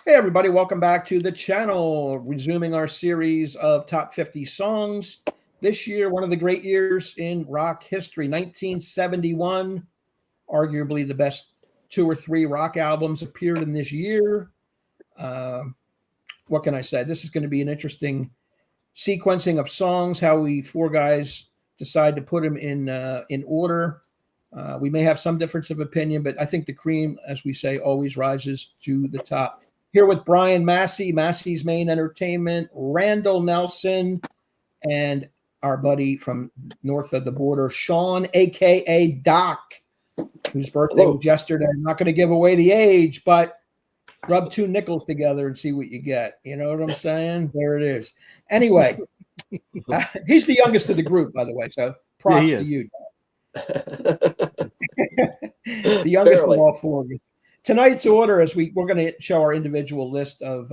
Hey, everybody, welcome back to the channel. Resuming our series of top 50 songs. This year, one of the great years in rock history, 1971. Arguably the best 2 or 3 rock albums appeared in this year. What can I say? This is going to be an interesting sequencing of songs, how we four guys decide to put them in order. We may have some difference of opinion, but I think the cream, as we say, always rises to the top. Here with Brian Massey, Massey's Main Entertainment, Randall Nelson, and our buddy from north of the border, Sean, a.k.a. Doc, whose birthday was yesterday. I'm not going to give away the age, but rub 2 nickels together and see what you get. You know what I'm saying? There it is. Anyway, he's the youngest of the group, by the way, so props to you, Doc. The youngest of all 4 of you. Tonight's order, as we're going to show our individual list of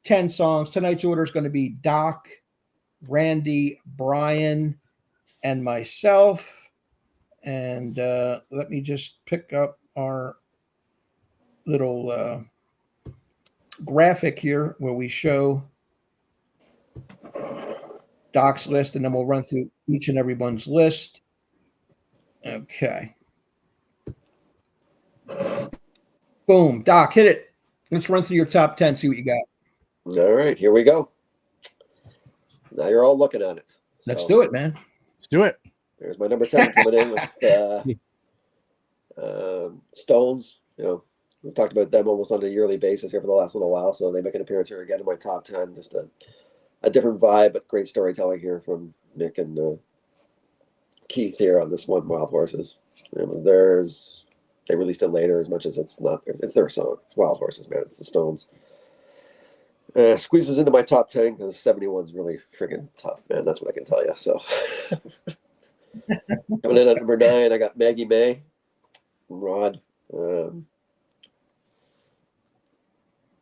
10 songs. Tonight's order is going to be Doc, Randy, Brian, and myself. And let me just pick up our little graphic here where we show Doc's list, and then we'll run through each and everyone's list. Okay. Boom. Doc, hit it. Let's run through your top 10, see what you got. All right, here we go. Now you're all looking at it. Let's do it, man. Let's do it. There's my number 10 coming in with Stones. You know, we've talked about them almost on a yearly basis here for the last little while, so they make an appearance here again in my top 10. Just a different vibe, but great storytelling here from Mick and Keith here on this one, Wild Horses. They released it later, as much as it's their song. It's Wild Horses, man. It's the Stones. Squeezes into my top 10 because 71 is really friggin' tough, man. That's what I can tell you. So coming in at number 9, I got Maggie May from Rod.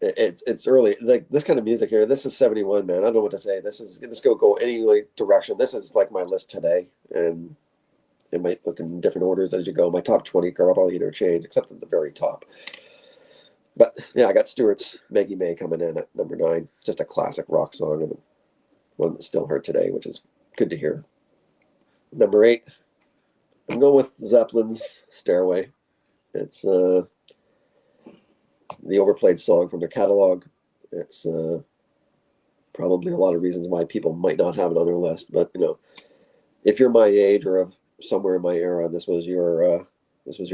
It's early, like this kind of music here. This is 71, man. I don't know what to say. This could go any direction. This is like my list today, and it might look in different orders as you go. My top 20 are all interchange, except at the very top. But yeah, I got Stewart's Maggie May coming in at number 9. Just a classic rock song, and one that's still heard today, which is good to hear. Number 8, I'm going with Zeppelin's Stairway. It's the overplayed song from their catalog. It's probably a lot of reasons why people might not have it on their list. But you know, if you're my age or of somewhere in my era, this was your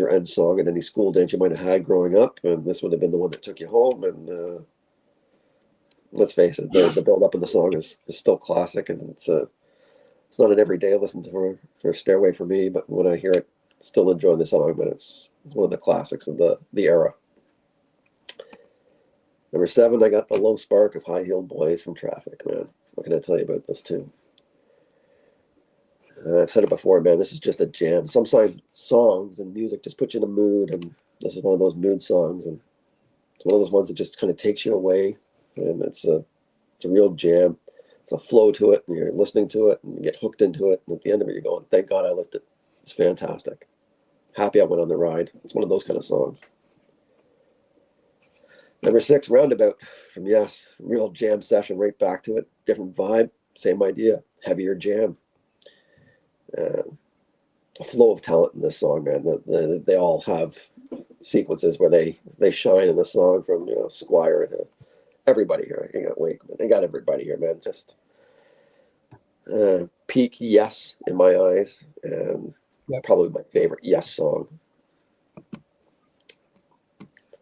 end song at any school dance you might have had growing up, and this would have been the one that took you home. And let's face it, the build up in the song is still classic, and it's not an everyday listen to for Stairway for me, but when I hear it, still enjoy the song. But it's one of the classics of the era. Number 7, I got The Low Spark of High Heeled Boys from Traffic, man. What can I tell you about this tune? I've said it before, man. This is just a jam. Sometimes songs and music just put you in a mood, and this is one of those mood songs, and it's one of those ones that just kind of takes you away, and it's a real jam. It's a flow to it, and you're listening to it, and you get hooked into it, and at the end of it, you're going, "Thank God I lifted it. It's fantastic. Happy I went on the ride." It's one of those kind of songs. Number 6, Roundabout from Yes. Real jam session, right back to it. Different vibe, same idea. Heavier jam. A flow of talent in this song, man. They all have sequences where they shine in the song, from Squire to everybody here. They got everybody here, man. Just peak Yes in my eyes, and probably my favorite Yes song.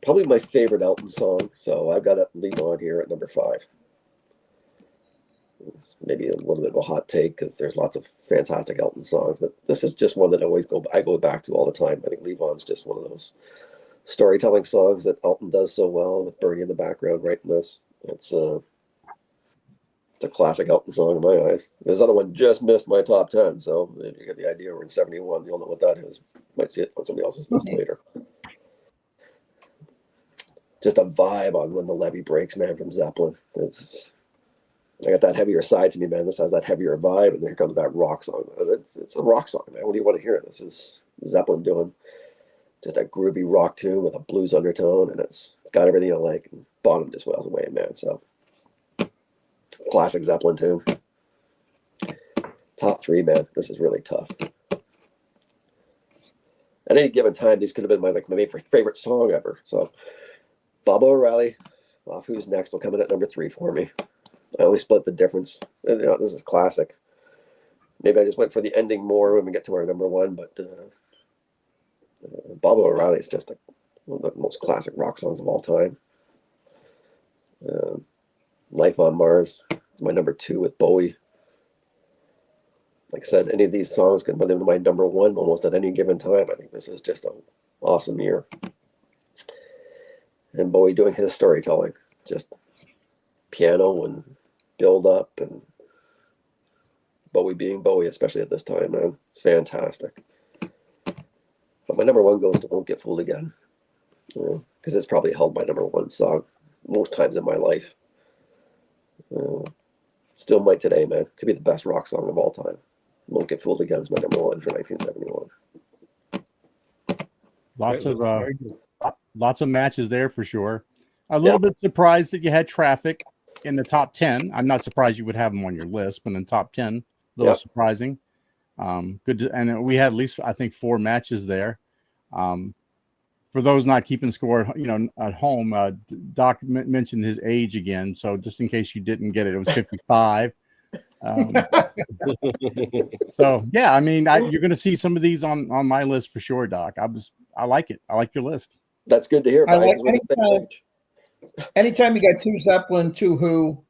Probably my favorite Elton song, so I've got to leave on here at number 5. It's maybe a little bit of a hot take because there's lots of fantastic Elton songs, but this is just one that I go back to all the time. I think Leave On's just one of those storytelling songs that Elton does so well, with Bernie in the background writing this. It's a classic Elton song in my eyes. This other one just missed my top 10, so if you get the idea, we're in 71. You'll know what that is. Might see it on somebody else's list later. Just a vibe on When the Levee Breaks, man, from Zeppelin. I got that heavier side to me, man. This has that heavier vibe, and here comes that rock song. It's a rock song, man. What do you want to hear? This is Zeppelin doing just a groovy rock tune with a blues undertone, and it's got everything I like. And Bonham just wails away, man. So classic Zeppelin tune. Top 3, man. This is really tough. At any given time, these could have been my favorite song ever. So Bob O'Reilly, off Who's Next, will come in at number 3 for me. I only split the difference. This is classic. Maybe I just went for the ending more when we get to our number 1, but Bob O'Reilly is just one of the most classic rock songs of all time. Life on Mars is my number 2 with Bowie. Like I said, any of these songs could put into my number 1 almost at any given time. I think this is just an awesome year. And Bowie doing his storytelling, just piano and build up, and Bowie being Bowie, especially at this time, man. It's fantastic. But my number 1 goes to Won't Get Fooled Again, because it's probably held my number 1 song most times in my life. Still might today, man. Could be the best rock song of all time. Won't Get Fooled Again is my number 1 for 1971. Lots of matches there for sure. A little bit surprised that you had Traffic in the top 10. I'm not surprised you would have them on your list, but in the top 10, a little surprising. Good, and we had at least, I think, 4 matches there. For those not keeping score, at home, Doc mentioned his age again. So just in case you didn't get it, it was 55. So yeah, I mean, you're going to see some of these on my list for sure, Doc. I like it. I like your list. That's good to hear. Anytime you got 2 Zeppelin, 2 Who,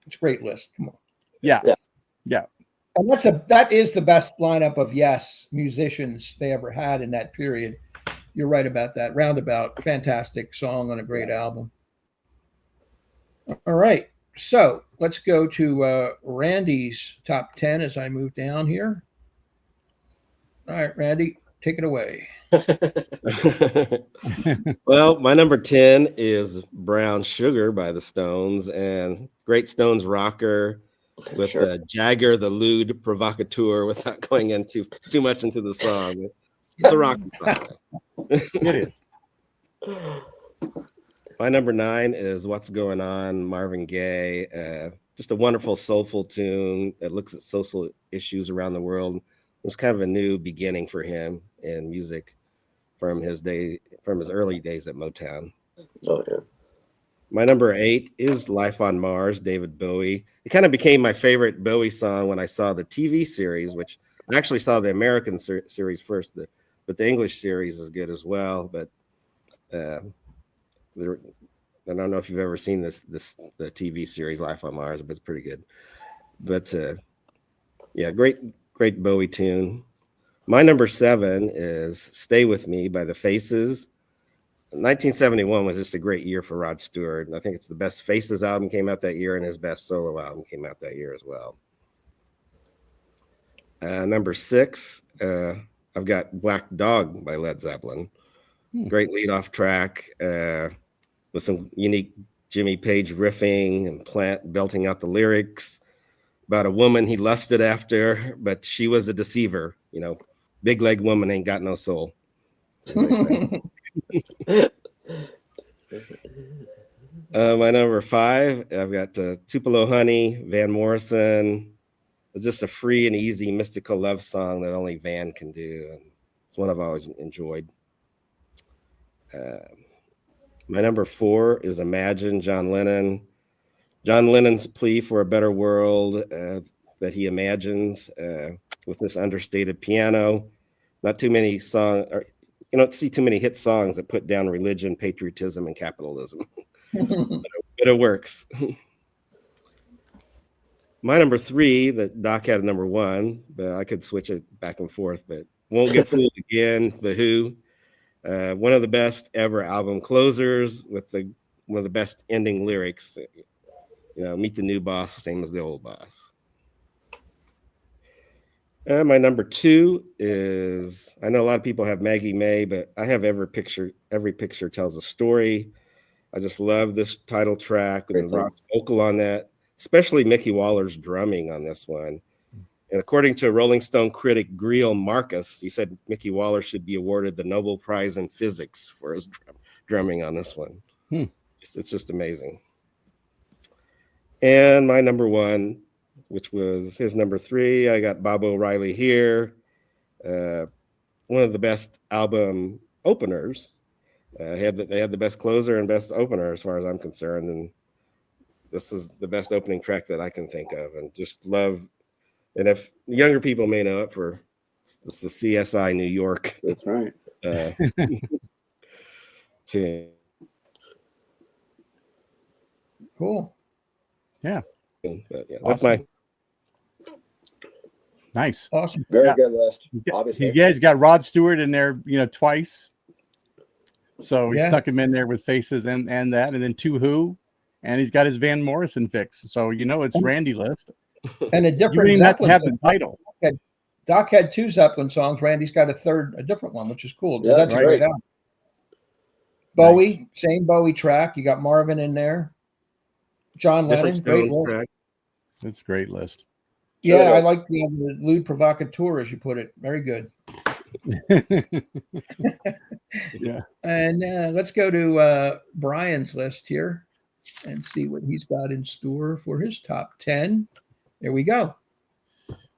it's a great list. Come on. Yeah. And that is the best lineup of musicians they ever had in that period. You're right about that. Roundabout, fantastic song on a great album. All right. So let's go to Randy's top 10 as I move down here. All right, Randy, take it away. Well, my number 10 is Brown Sugar by the Stones, and great Stones rocker with Jagger, the lewd provocateur, without going into too much into the song. It's a rock song. It is. My number 9 is What's Going On, Marvin Gaye. Just a wonderful, soulful tune that looks at social issues around the world. It was kind of a new beginning for him in music from his early days at Motown. Oh, yeah. My number 8 is Life on Mars, David Bowie. It kind of became my favorite Bowie song when I saw the TV series, which I actually saw the American series first, but the English series is good as well. But I don't know if you've ever seen the TV series Life on Mars, but it's pretty good. But great Bowie tune. My number 7 is Stay With Me by the Faces. 1971 was just a great year for Rod Stewart. I think it's the best Faces album came out that year, and his best solo album came out that year as well. Number 6, I've got Black Dog by Led Zeppelin. Great lead-off track with some unique Jimmy Page riffing and Plant belting out the lyrics about a woman he lusted after, but she was a deceiver. Big leg woman ain't got no soul. My number 5, I've got Tupelo Honey, Van Morrison. It's just a free and easy mystical love song that only Van can do. And it's one I've always enjoyed. My number 4 is Imagine, John Lennon. John Lennon's plea for a better world that he imagines with this understated piano. Not too many songs, you don't see too many hit songs that put down religion, patriotism, and capitalism. but it works. My number 3, that Doc had a number 1, but I could switch it back and forth. But Won't Get Fooled Again, The Who. One of the best ever album closers with one of the best ending lyrics. Meet the new boss, same as the old boss. My number 2 is, I know a lot of people have Maggie May, but I have Every Picture Tells a Story. I just love this title track and the rock vocal on that, especially Mickey Waller's drumming on this one. And according to Rolling Stone critic Greil Marcus, he said Mickey Waller should be awarded the Nobel Prize in Physics for his drumming on this one. It's just amazing. And my number one, which was his number 3, I got Bob O'Reilly here. One of the best album openers. They had the best closer and best opener as far as I'm concerned. And this is the best opening track that I can think of, and just love. And if younger people may know it, for this is CSI New York. That's right. Cool. Yeah. But yeah, Awesome. that's my nice. Awesome. Very good list. Obviously, He's got Rod Stewart in there, twice. So he Yeah. stuck him in there with Faces and that, and then 2 Who, and he's got his Van Morrison fix. So it's Randy list. And a You different wouldn't even have to Zeppelin have song. the title. Doc had 2 Zeppelin songs. Randy's got a different one, which is cool. Yeah, That's that's a great right. album. Bowie, same Bowie track. You got Marvin in there. John different Lennon, great Stones list. track. It's a great list. Yeah, Sure I is. like the lewd provocateur, as you put it. Very good. Yeah. And let's go to Brian's list here and see what he's got in store for his top 10. There we go.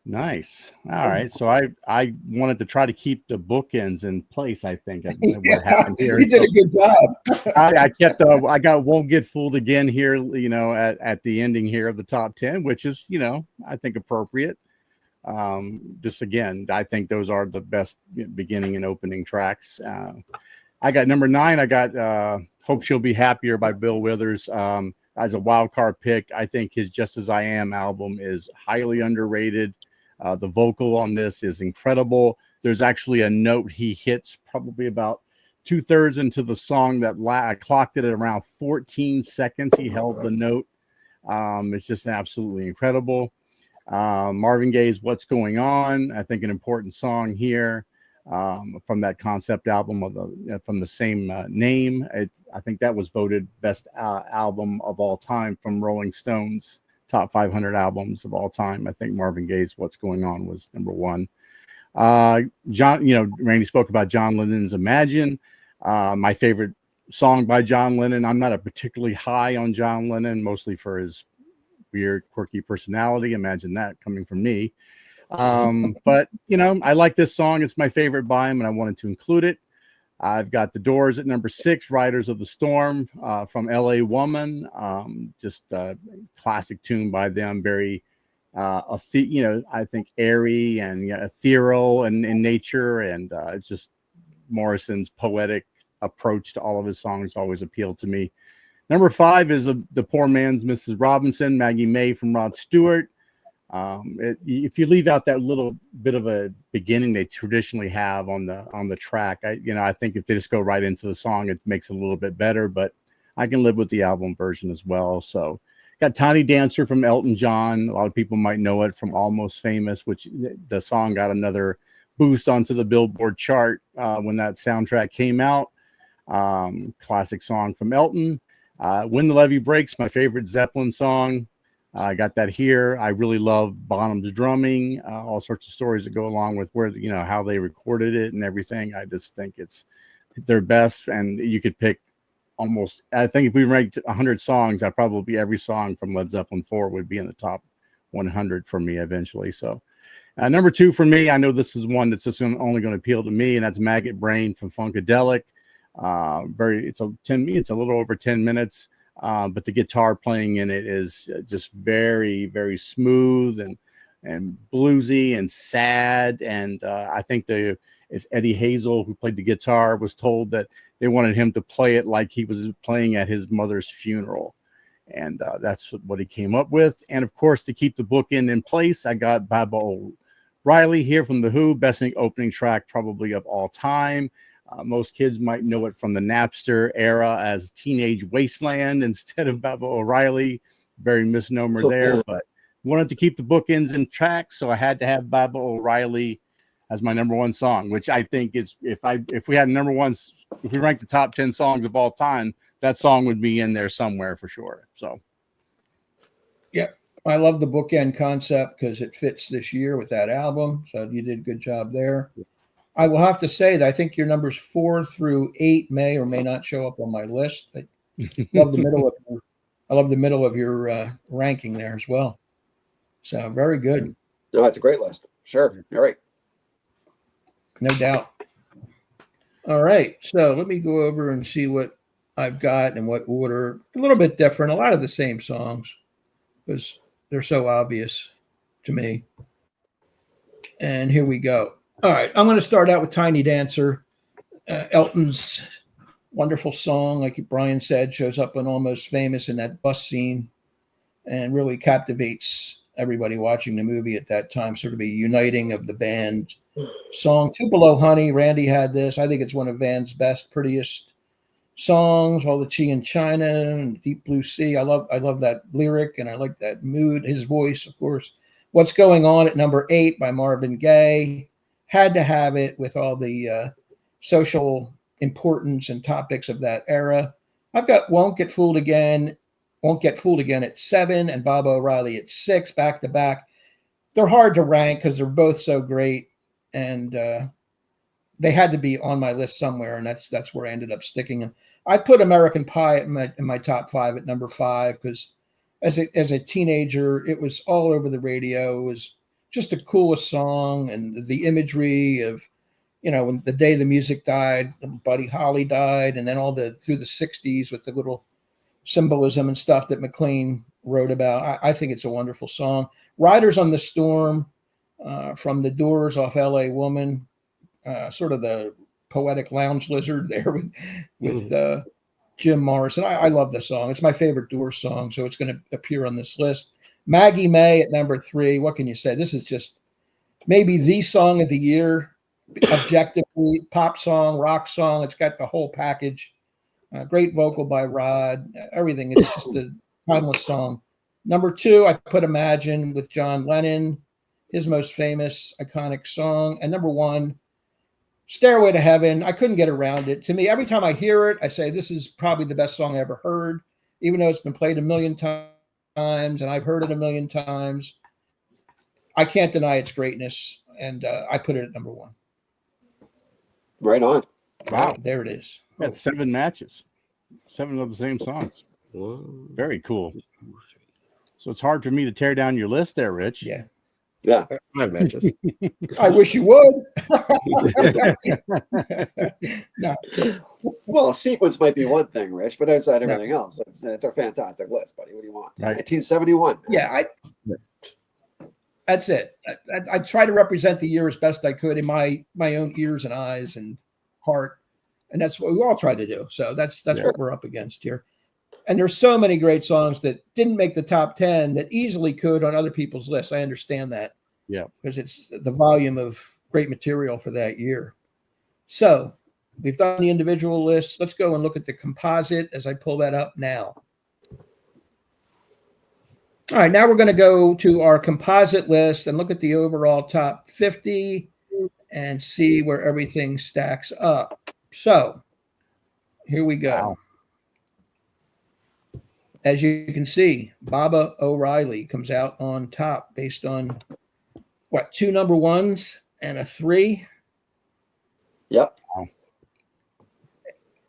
Nice. All right. So I wanted to try to keep the bookends in place. I think what happened here. You did a good job. I kept. Won't get fooled again here. At the ending here of the top 10, which is I think appropriate. Just again, I think those are the best beginning and opening tracks. I got number 9. I got "Hope She'll Be Happier" by Bill Withers. As a wild card pick, I think his "Just As I Am" album is highly underrated. The vocal on this is incredible. There's actually a note he hits probably about 2/3 into the song that I clocked it at around 14 seconds. He held the note. It's just absolutely incredible. Marvin Gaye's "What's Going On," I think an important song here from that concept album from the same name. I think that was voted best album of all time from Rolling Stone's top 500 albums of all time. I think Marvin Gaye's "What's Going On" was number 1. Randy spoke about John Lennon's "Imagine." My favorite song by John Lennon. I'm not a particularly high on John Lennon, mostly for his weird, quirky personality. Imagine that coming from me. But I like this song. It's my favorite by him, and I wanted to include it. I've got The Doors at number 6, "Riders of the Storm" from "L.A. Woman." Just a classic tune by them. Very, I think airy and ethereal in nature, and it's just Morrison's poetic approach to all of his songs always appealed to me. Number 5 is "The Poor Man's Mrs. Robinson," Maggie May from Rod Stewart. If you leave out that little bit of a beginning they traditionally have on the track, I think if they just go right into the song, it makes it a little bit better. But I can live with the album version as well. So, got "Tiny Dancer" from Elton John. A lot of people might know it from "Almost Famous," which the song got another boost onto the Billboard chart when that soundtrack came out. Classic song from Elton. "When the Levee Breaks," my favorite Zeppelin song. I got that here. I really love Bonham's drumming, all sorts of stories that go along with where, how they recorded it and everything. I just think it's their best. And you could pick almost, I think if we ranked 100 songs, probably every song from Led Zeppelin 4 would be in the top 100 for me eventually. So number 2 for me, I know this is one that's just only going to appeal to me, and that's "Maggot Brain" from Funkadelic. It's a little over 10 minutes. But the guitar playing in it is just very, very smooth and bluesy and sad. And I think it's Eddie Hazel, who played the guitar, was told that they wanted him to play it like he was playing at his mother's funeral. And that's what he came up with. And of course, to keep the bookend in place, I got Baba O'Reilly here from The Who, best opening track probably of all time. Most kids might know it from the Napster era as "Teenage Wasteland" instead of Baba O'Reilly. Very misnomer there, but wanted to keep the bookends in track, so I had to have Baba O'Reilly as my number 1 song, which I think is if we had number 1, if we ranked the top 10 songs of all time, that song would be in there somewhere for sure. So, yeah, I love the bookend concept because it fits this year with that album. So you did a good job there. I will have to say that I think your numbers 4 through 8 may or may not show up on my list. I love the middle of your ranking there as well. So very good. No, it's a great list. Sure. All right. No doubt. All right. So let me go over and see what I've got in what order. A little bit different. A lot of the same songs because they're so obvious to me. And here we go. All right. I'm going to start out with Tiny Dancer. Elton's wonderful song, like Brian said, shows up on Almost Famous in that bus scene and really captivates everybody watching the movie at that time, sort of a uniting of the band song. Tupelo Honey, Randy had this. I think it's one of Van's best, prettiest songs. All the Chi in China and Deep Blue Sea. I love that lyric and I like that mood. His voice, of course. What's Going On at number 8 by Marvin Gaye. Had to have it with all the social importance and topics of that era. I've got Won't Get Fooled Again at 7 and Bob O'Reilly at 6 back to back. They're hard to rank because they're both so great, and they had to be on my list somewhere, and that's where I ended up sticking them. I put American Pie in my top 5 at number 5 because as a teenager, it was all over the radio. It was just the coolest song, and the imagery of, when the day the music died, Buddy Holly died, and then through the 60s with the little symbolism and stuff that McLean wrote about. I think it's a wonderful song. Riders on the Storm from The Doors off LA Woman, sort of the poetic lounge lizard there with Jim Morrison. I love the song. It's my favorite Doors song, so it's going to appear on this list. Maggie May at number 3. What can you say? This is just maybe the song of the year, objectively. Pop song, rock song. It's got the whole package. Great vocal by Rod. Everything. It's just a timeless song. Number 2, I put Imagine with John Lennon, his most famous, iconic song. And number 1, Stairway to Heaven. I couldn't get around it. To me, every time I hear it, I say this is probably the best song I ever heard, even though it's been played a million times and I've heard it a million times. I can't deny its greatness, and I put it at number 1. Right on. Wow. There it is. That's 7 matches, 7 of the same songs. Very cool. So it's hard for me to tear down your list there, Rich. Yeah. Yeah. 5 matches. I wish you would. No. Well, a sequence might be one thing, Rich, but outside everything else, it's a fantastic list, buddy. What do you want? Right. 1971. Yeah, that's it. I try to represent the year as best I could in my own ears and eyes and heart, and that's what we all try to do. So that's what we're up against here. And there's so many great songs that didn't make the top 10 that easily could on other people's lists. I understand that. Yeah, because it's the volume of great material for that year. So we've done the individual lists. Let's go and look at the composite as I pull that up now. All right, now we're going to go to our composite list and look at the overall top 50 and see where everything stacks up. So here we go. Wow. As you can see, Baba O'Reilly comes out on top based on 2 number 1s and a 3. Yep.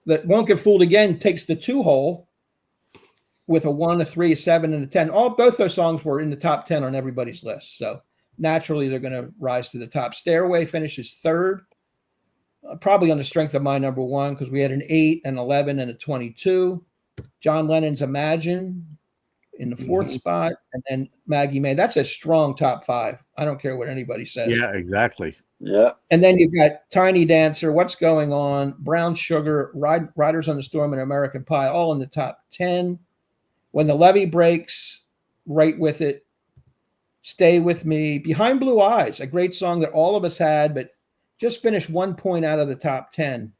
That Won't Get Fooled Again takes the 2 hole with a 1, a 3, a 7, and a 10. Both those songs were in the top 10 on everybody's list. So naturally, they're going to rise to the top. Stairway finishes 3rd, probably on the strength of my number 1, because we had an 8, an 11, and a 22. John Lennon's Imagine in the 4th spot, and then Maggie May. That's a strong top 5. I don't care what anybody says. Yeah, exactly. Yeah. And then you've got Tiny Dancer, What's Going On, Brown Sugar, Riders on the Storm, and American Pie, all in the top 10. When the Levee Breaks, right with it. Stay With Me, Behind Blue Eyes, a great song that all of us had, but just finished 1 point out of the top 10.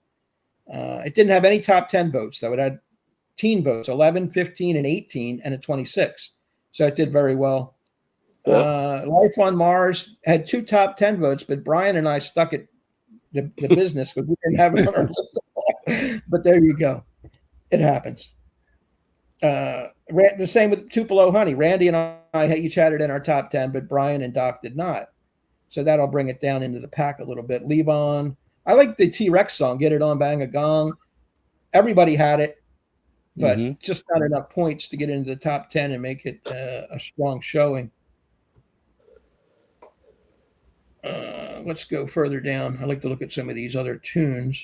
It didn't have any top 10 votes, though. It had teen votes, 11, 15, and 18, and a 26. So it did very well. Life on Mars had 2 top 10 votes, but Brian and I stuck at the business because we didn't have it on our list. But there you go. It happens. The same with Tupelo Honey. Randy and I each had it in our top 10, but Brian and Doc did not. So that'll bring it down into the pack a little bit. Levon. I like the T-Rex song, Get It On, Bang a Gong. Everybody had it, but just not enough points to get into the top 10 and make it a strong showing. Let's go further down. I like to look at some of these other tunes,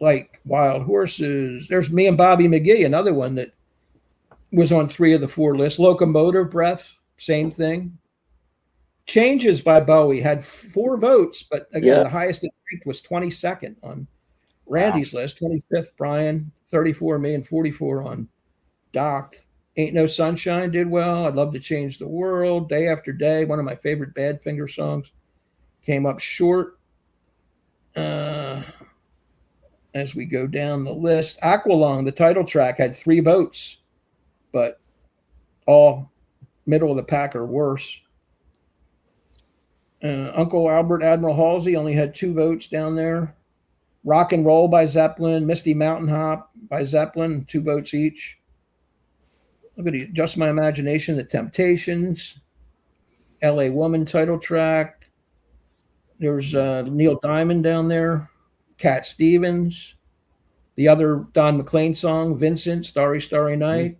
like Wild Horses. There's Me and Bobby McGee, another one that was on 3 of the 4 lists. Locomotive Breath, same thing. Changes by Bowie had 4 votes, but again, the highest it ranked was 22nd on Randy's list, 25th Brian, 34 me, and 44 on Doc. Ain't No Sunshine did well. I'd Love to Change the World. Day After Day, one of my favorite Badfinger songs, came up short. As we go down the list, Aqualung, the title track, had 3 votes, but all middle of the pack or worse. Uncle Albert, Admiral Halsey only had 2 votes down there. Rock and Roll by Zeppelin, Misty Mountain Hop by Zeppelin, 2 votes each. Look at Just My Imagination, The Temptations, LA Woman title track. There's Neil Diamond down there, Cat Stevens, the other Don McLean song, Vincent, Starry, Starry Night,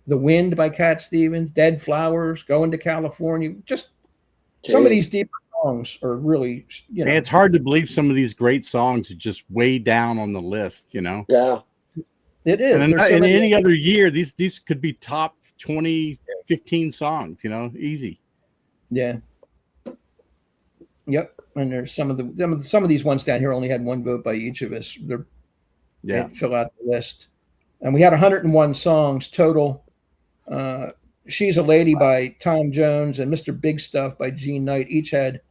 The Wind by Cat Stevens, Dead Flowers, Going to California. Just some of these deeper songs are really, Man, it's hard to believe some of these great songs are just way down on the list, Yeah. It is. And in any other year, these could be top 20, 15 songs, easy. Yeah. Yep. And there's some of these ones down here only had 1 vote by each of us. They fill out the list. And we had 101 songs total. She's a Lady by Tom Jones and Mr. Big Stuff by Gene Knight each had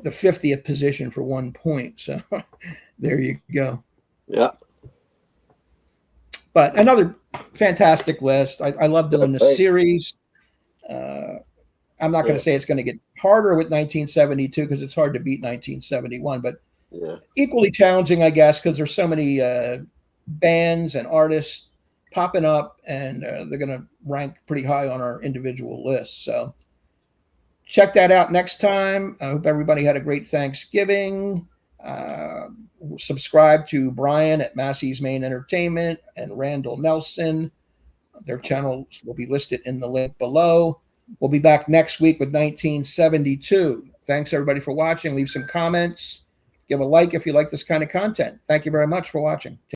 the 50th position for 1 point. So there you go. Yeah. But another fantastic list. I love doing this series. I'm not going to say it's going to get harder with 1972 because it's hard to beat 1971, but equally challenging, I guess, because there's so many bands and artists popping up, and they're going to rank pretty high on our individual lists. So check that out next time. I hope everybody had a great Thanksgiving. Subscribe to Brian at Massey's Main Entertainment and Randall Nelson. Their channels will be listed in the link below. We'll be back next week with 1972. Thanks, everybody, for watching. Leave some comments. Give a like if you like this kind of content. Thank you very much for watching.